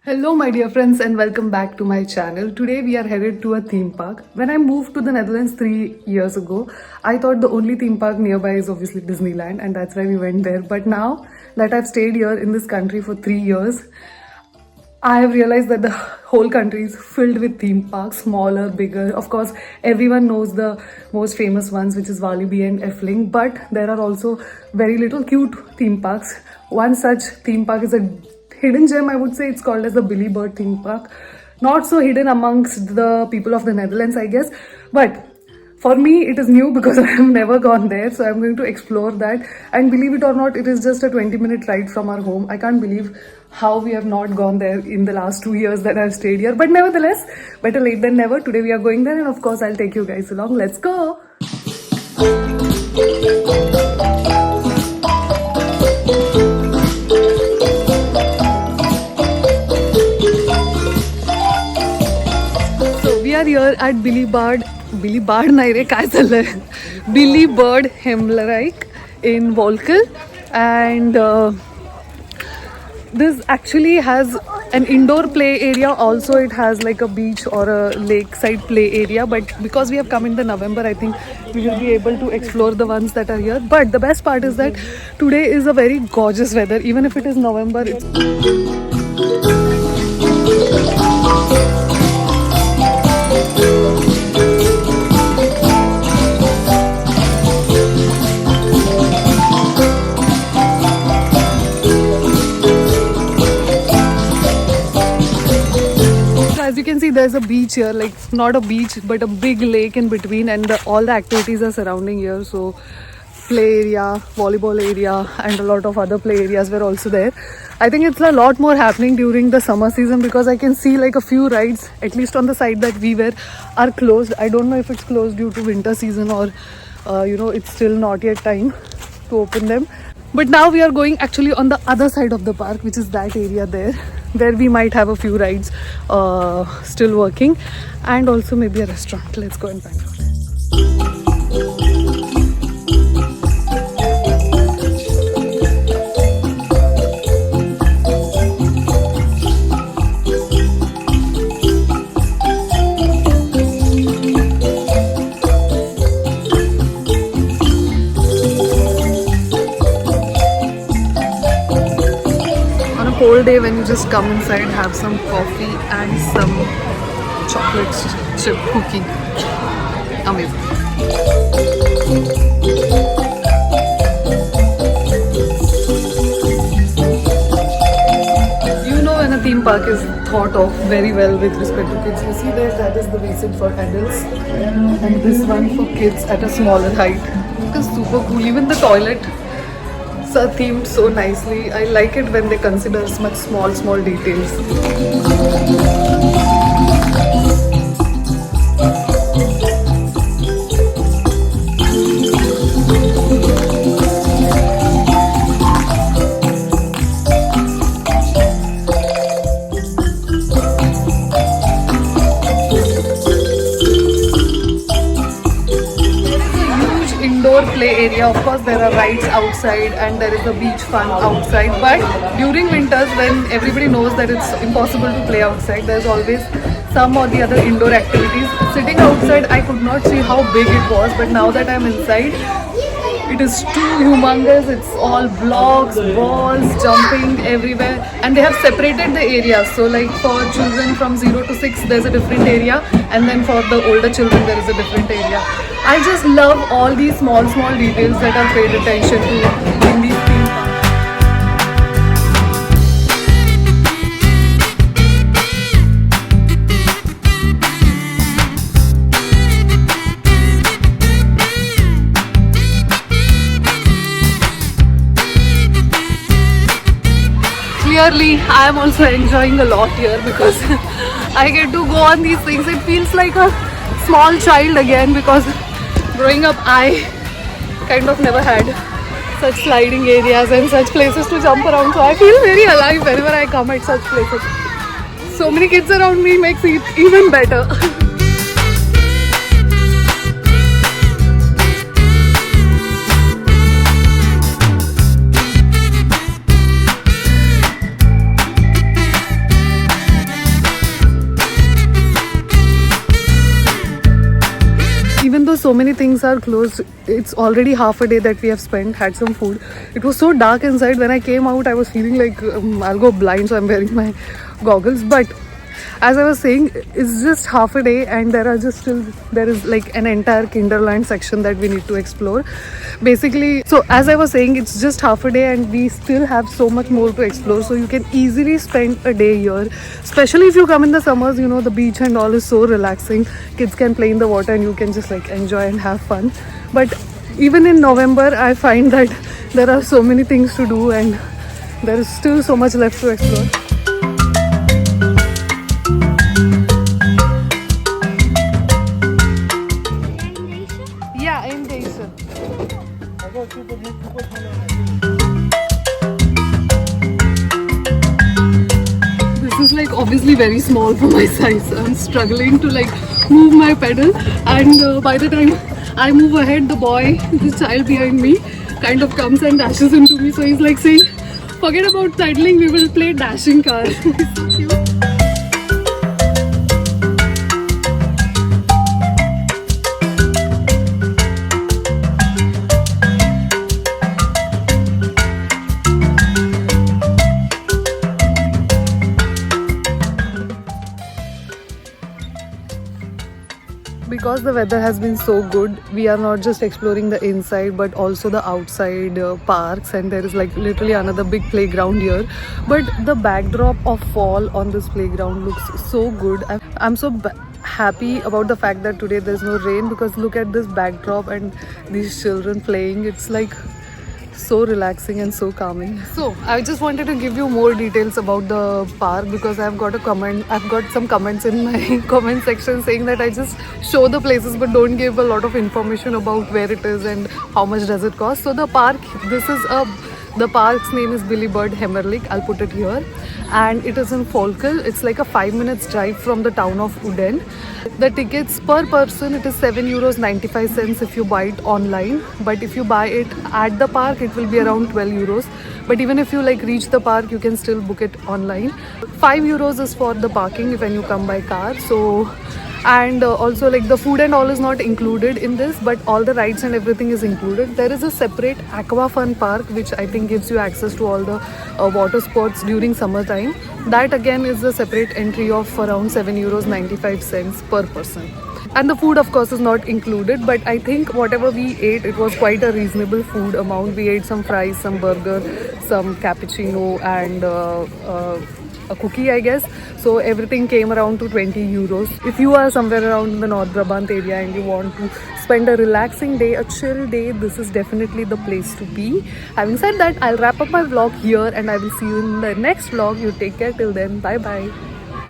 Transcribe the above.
Hello, my dear friends, and welcome back to my channel. Today, we are headed to a theme park. When I moved to the Netherlands 3 years ago, I thought the only theme park nearby is obviously Disneyland, and that's why we went there. But now that I've stayed here in this country for 3 years, I have realized that the whole country is filled with theme parks, smaller, bigger. Of course, everyone knows the most famous ones, which is Walibi and Effling, but there are also very little cute theme parks. One such theme park is a hidden gem, I would say. It's called as the Billy Bird theme park. Not so hidden amongst the people of the Netherlands, I guess, but for me, it is new because I have never gone there, so I'm going to explore that. And believe it or not, it is just a 20-minute ride from our home. I can't believe how we have not gone there in the last 2 years that I've stayed here. But nevertheless, better late than never. Today we are going there, and of course, I'll take you guys along. Let's go. So we are here at Billy Bird नाही रे काय चाललंय Billy Bird Hemmerijk in Volkel, and this actually has an indoor play area. Also, it has like a beach or a lakeside play area, but because we have come in the November, I think we will be able to explore the ones that are here. But the best part is that today is a very gorgeous weather. Even if it is November, as you can see, there's a beach here, like not a beach but a big lake in between, and all the activities are surrounding here. So play area, volleyball area, and a lot of other play areas were also there. I think it's a lot more happening during the summer season because I can see like a few rides, at least on the side that we were, are closed. I don't know if it's closed due to winter season or it's still not yet time to open them. But now we are going actually on the other side of the park, which is that area there, where we might have a few rides still working, and also maybe a restaurant. Let's go and find out. Whole day, when you just come inside, have some coffee and some chocolate chip cookie. Amazing. You know, when a theme park is thought of very well with respect to kids, you see there, that is the basin for adults, and this one for kids at a smaller height. It is super cool. Even the toilet are themed so nicely. I like it when they consider such small details. Indoor play area. Of course, there are rides outside and there is a beach fun outside, but during winters, when everybody knows that it's impossible to play outside, there's always some or the other indoor activities. Sitting outside, I could not see how big it was, but now that I'm inside, it is too humongous. It's all blocks, balls, jumping everywhere, and they have separated the areas. So like for children from 0 to 6, there's a different area, and then for the older children, there is a different area. I just love all these small details that are paid attention to in these theme parks. Clearly, I am also enjoying a lot here because I get to go on these things. It feels like a small child again, because growing up I kind of never had such sliding areas and such places to jump around. So I feel very alive whenever I come at such places. So many kids around me makes it even better. because so many things are closed. It's already half a day that we have spent, had some food. It was so dark inside. When I came out, I was feeling like I'll go blind, so I'm wearing my goggles. But as I was saying, it's just half a day, and there is like an entire Kinderland section that we need to explore. Basically, so as I was saying, it's just half a day, and we still have so much more to explore. So you can easily spend a day here, especially if you come in the summers. You know, the beach and all is so relaxing. Kids can play in the water, and you can just like enjoy and have fun. But even in November, I find that there are so many things to do, and there is still so much left to explore. Yeah, in Daisha. This is like obviously very small for my size. I'm struggling to like move my pedal, and by the time I move ahead, the boy, the child behind me, kind of comes and dashes into me. So he's like saying, "Forget about pedaling, we will play dashing car." It's so cute. Because the weather has been so good, we are not just exploring the inside but also the outside parks, and there is like literally another big playground here. But the backdrop of fall on this playground looks so good. I'm so happy about the fact that today there's no rain, because look at this backdrop and these children playing. It's like so relaxing and so calming. So I just wanted to give you more details about the park, because I've got some comments in my comment section saying that I just show the places but don't give a lot of information about where it is and how much does it cost. So the park's name is Billy Bird Hemmerlik. I'll put it here, and it is in Folkel. It's like a 5 minutes drive from the town of Uden. The tickets per person, it is €7.95 if you buy it online, but if you buy it at the park it will be around €12. But even if you like reach the park, you can still book it online. €5 is for the parking when you come by car. So and also like the food and all is not included in this, but all the rides and everything is included. There is a separate aqua fun park which I think gives you access to all the water sports during summertime. That again is a separate entry of around €7.95 per person. And the food of course is not included, but I think whatever we ate, it was quite a reasonable food amount. We ate some fries, some burger, some cappuccino, and a cookie, I guess. So everything came around to €20. If you are somewhere around the North Brabant area and you want to spend a relaxing day, a chill day, this is definitely the place to be. Having said that, I'll wrap up my vlog here, and I will see you in the next vlog. You take care till then. Bye bye.